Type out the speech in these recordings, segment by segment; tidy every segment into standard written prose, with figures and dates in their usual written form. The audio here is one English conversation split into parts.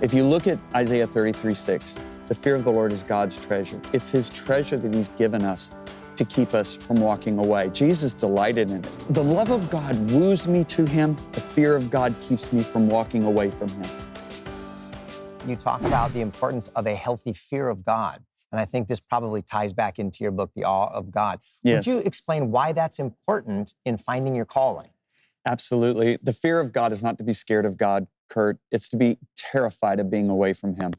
If you look at Isaiah 33:6, the fear of the Lord is God's treasure. It's His treasure that He's given us to keep us from walking away. Jesus delighted in it. The love of God woos me to Him. The fear of God keeps me from walking away from Him. You talk about the importance of a healthy fear of God. And I think this probably ties back into your book, The Awe of God. Yes. Would you explain why that's important in finding your calling? Absolutely. The fear of God is not to be scared of God, Kurt. It's to be terrified of being away from Him.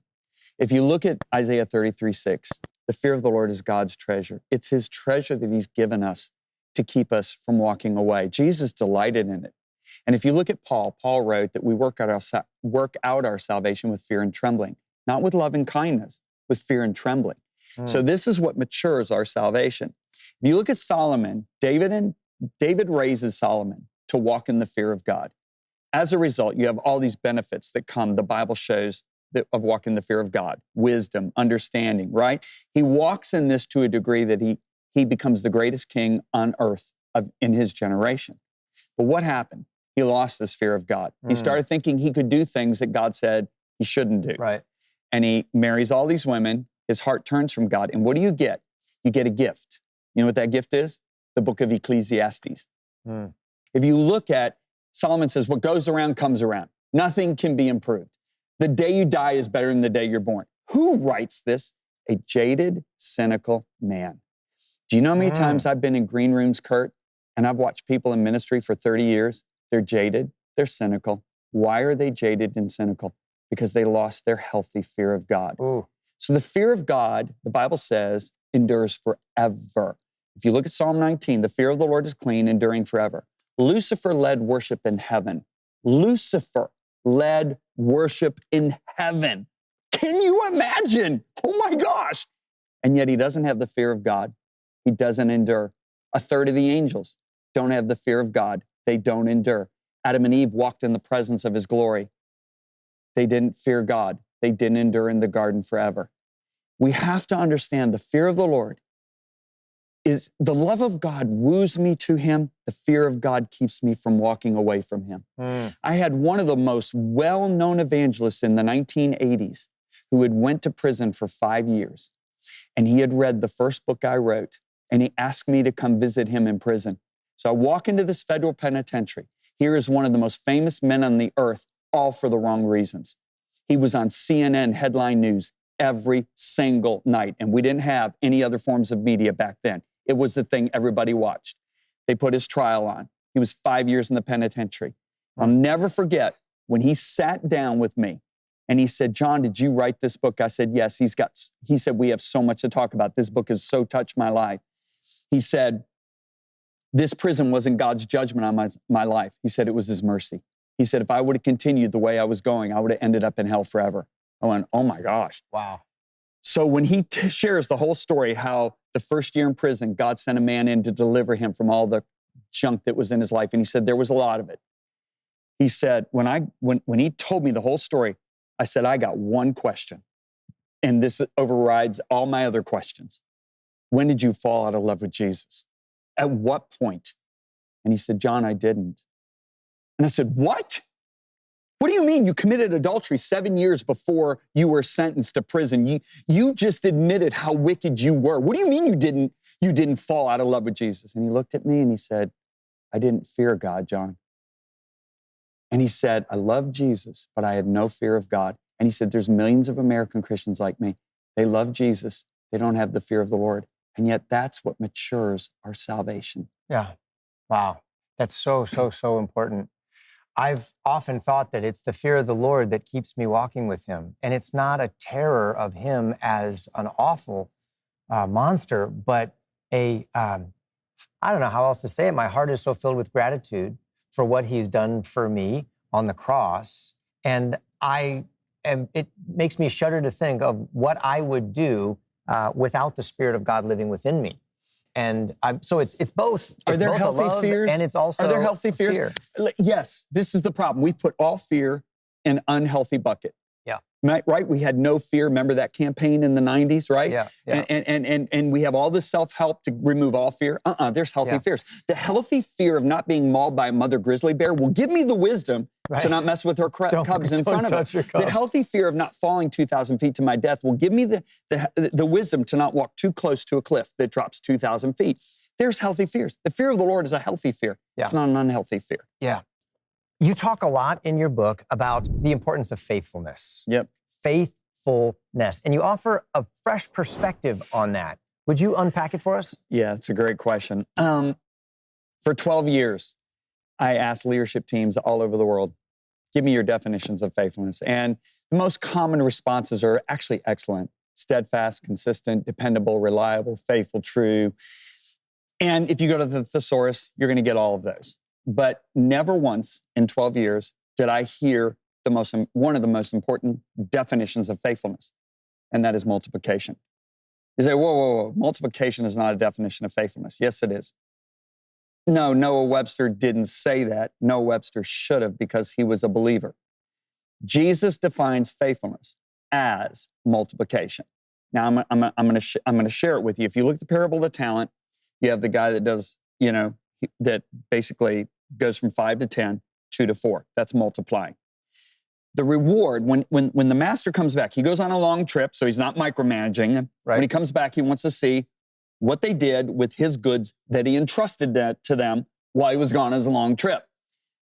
If you look at Isaiah 33:6, the fear of the Lord is God's treasure. It's His treasure that He's given us to keep us from walking away. Jesus delighted in it. And if you look at Paul wrote that we work out our salvation with fear and trembling, not with love and kindness, with fear and trembling. So this is what matures our salvation. If you look at Solomon, David raises Solomon to walk in the fear of God. As a result, you have all these benefits that come, the Bible shows, of walking in the fear of God: wisdom, understanding, right? He walks in this to a degree that he becomes the greatest king on earth in his generation. But what happened? He lost this fear of God. He started thinking he could do things that God said he shouldn't do. Right. And he marries all these women. His heart turns from God. And what do you get? You get a gift. You know what that gift is? The book of Ecclesiastes. If you look at, Solomon says, what goes around comes around. Nothing can be improved. The day you die is better than the day you're born. Who writes this? A jaded, cynical man. Do you know how many times I've been in green rooms, Kurt, and I've watched people in ministry for 30 years? They're jaded, they're cynical. Why are they jaded and cynical? Because they lost their healthy fear of God. Ooh. So the fear of God, the Bible says, endures forever. If you look at Psalm 19, the fear of the Lord is clean, enduring forever. Lucifer led worship in heaven. Lucifer led worship in heaven. Can you imagine? Oh my gosh. And yet he doesn't have the fear of God. He doesn't endure. A third of the angels don't have the fear of God. They don't endure. Adam and Eve walked in the presence of His glory. They didn't fear God. They didn't endure in the garden forever. We have to understand the fear of the Lord is the love of God woos me to Him. The fear of God keeps me from walking away from Him. I had one of the most well-known evangelists in the 1980s who had went to prison for 5 years. And he had read the first book I wrote, and he asked me to come visit him in prison. So I walk into this federal penitentiary. Here is one of the most famous men on the earth, all for the wrong reasons. He was on CNN headline news every single night, and we didn't have any other forms of media back then. It was the thing everybody watched. They put his trial on. He was 5 years in the penitentiary. I'll never forget when he sat down with me and he said, "John, did you write this book?" I said, "Yes." He said, "We have so much to talk about. This book has so touched my life." He said, "This prison wasn't God's judgment on my life." He said, "It was His mercy." He said, "If I would have continued the way I was going, I would have ended up in hell forever." I went, oh my gosh. Wow. So when he shares the whole story, how the first year in prison, God sent a man in to deliver him from all the junk that was in his life. And he said, there was a lot of it. He said, when he told me the whole story, I said, I got one question. And this overrides all my other questions. When did you fall out of love with Jesus? At what point? And he said, John, I didn't. And I said, what? What do you mean you committed adultery 7 years before you were sentenced to prison? You just admitted how wicked you were. What do you mean you didn't fall out of love with Jesus? And he looked at me and he said, I didn't fear God, John. And he said, I love Jesus, but I had no fear of God. And he said, there's millions of American Christians like me. They love Jesus. They don't have the fear of the Lord. And yet that's what matures our salvation. Yeah. Wow. That's so important. I've often thought that it's the fear of the Lord that keeps me walking with Him. And it's not a terror of Him as an awful monster, but I don't know how else to say it. My heart is so filled with gratitude for what He's done for me on the cross. And it makes me shudder to think of what I would do without the Spirit of God living within me. And so it's both. Are there both healthy fears? And it's also Are there healthy fears? fear. Yes, this is the problem. We've put all fear in an unhealthy bucket. Yeah. Right? We had no fear. Remember that campaign in the 90s, right? Yeah. And we have all this self-help to remove all fear. There's healthy fears. The healthy fear of not being mauled by a mother grizzly bear will give me the wisdom to not mess with her cubs in front of her. The healthy fear of not falling 2,000 feet to my death will give me the wisdom to not walk too close to a cliff that drops 2,000 feet. There's healthy fears. The fear of the Lord is a healthy fear. It's not an unhealthy fear. Yeah. You talk a lot in your book about the importance of faithfulness. Yep. Faithfulness. And you offer a fresh perspective on that. Would you unpack it for us? Yeah, it's a great question. For 12 years, I asked leadership teams all over the world, give me your definitions of faithfulness. And the most common responses are actually excellent. Steadfast, consistent, dependable, reliable, faithful, true. And if you go to the thesaurus, you're going to get all of those. But never once in 12 years did I hear one of the most important definitions of faithfulness, and that is multiplication. You say, whoa, multiplication is not a definition of faithfulness. Yes, it is. No, Noah Webster didn't say that. Noah Webster should have, because he was a believer. Jesus defines faithfulness as multiplication. Now, I'm going to share it with you. If you look at the parable of the talent, you have the guy that does, that basically goes from 5 to 10, 2 to 4. That's multiplying. The reward, when the master comes back, he goes on a long trip, so he's not micromanaging. Right. When he comes back, he wants to see what they did with his goods that he entrusted to them while he was gone on his long trip.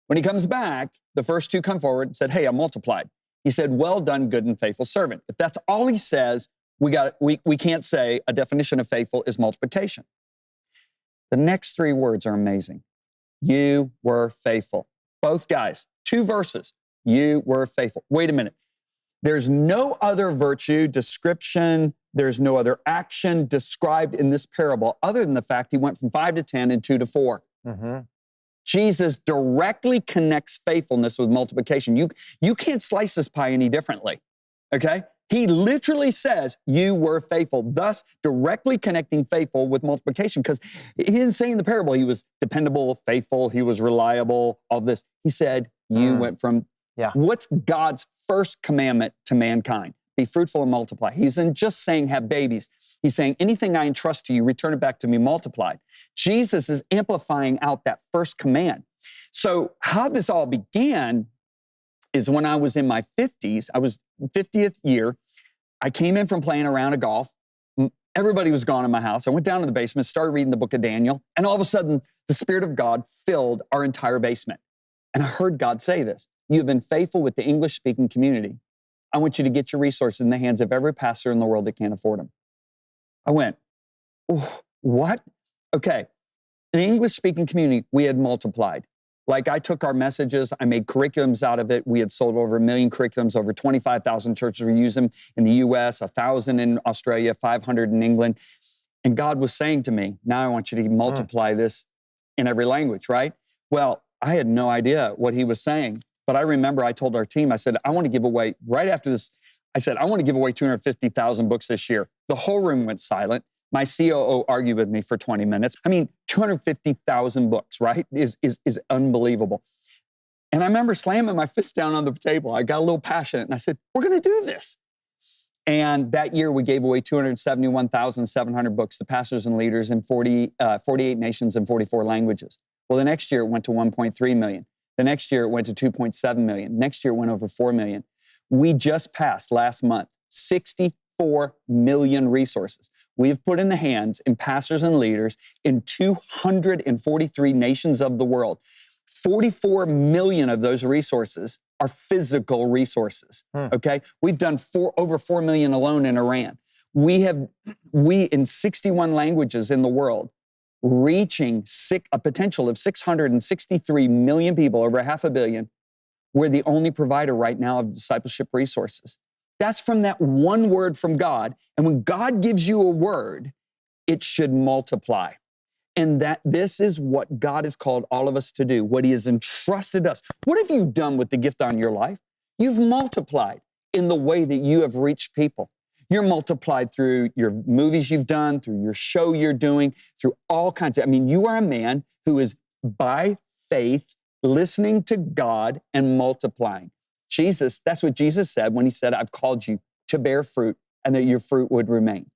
When he comes back, the first 2 come forward and said, hey, I multiplied. He said, well done, good and faithful servant. If that's all he says, we can't say a definition of faithful is multiplication. The next 3 words are amazing. You were faithful. Both guys, 2 verses. You were faithful. Wait a minute. There's no other virtue, description, there's no other action described in this parable other than the fact he went from 5 to 10 and 2 to 4. Mm-hmm. Jesus directly connects faithfulness with multiplication. You can't slice this pie any differently, okay? He literally says, you were faithful, thus directly connecting faithful with multiplication, because he didn't say in the parable he was dependable, faithful, he was reliable, all this. He said, you went from, what's God's first commandment to mankind? Be fruitful and multiply. He isn't just saying have babies. He's saying anything I entrust to you, return it back to me multiplied. Jesus is amplifying out that first command. So how this all began is when I was in my 50s, I was 50th year. I came in from playing a round of golf. Everybody was gone in my house. I went down to the basement, started reading the book of Daniel, and all of a sudden, the Spirit of God filled our entire basement. And I heard God say this, you have been faithful with the English-speaking community. I want you to get your resources in the hands of every pastor in the world that can't afford them. I went, oh, what? Okay. In the English-speaking community, we had multiplied. Like I took our messages, I made curriculums out of it. We had sold over 1 million curriculums, over 25,000 churches were using them in the US, 1,000 in Australia, 500 in England. And God was saying to me, now I want you to multiply this in every language, right? Well, I had no idea what he was saying. But I remember I told our team, I said, I want to give away, right after this, I said, I want to give away 250,000 books this year. The whole room went silent. My COO argued with me for 20 minutes. I mean, 250,000 books, right, is unbelievable. And I remember slamming my fist down on the table. I got a little passionate and I said, we're going to do this. And that year we gave away 271,700 books to pastors and leaders in 48 nations and 44 languages. Well, the next year it went to 1.3 million. The next year it went to 2.7 million. Next year it went over 4 million. We just passed last month 64 million resources we have put in the hands in pastors and leaders in 243 nations of the world. 44 million of those resources are physical resources, okay? We've done over 4 million alone in Iran. We in 61 languages in the world, reaching a potential of 663 million people, over 500 million. We're the only provider right now of discipleship resources. That's from that one word from God. And when God gives you a word, it should multiply. And that this is what God has called all of us to do, what he has entrusted us. What have you done with the gift on your life? You've multiplied in the way that you have reached people. You're multiplied through your movies you've done, through your show you're doing, through all kinds of, you are a man who is by faith listening to God and multiplying. that's what Jesus said when he said, I've called you to bear fruit and that your fruit would remain.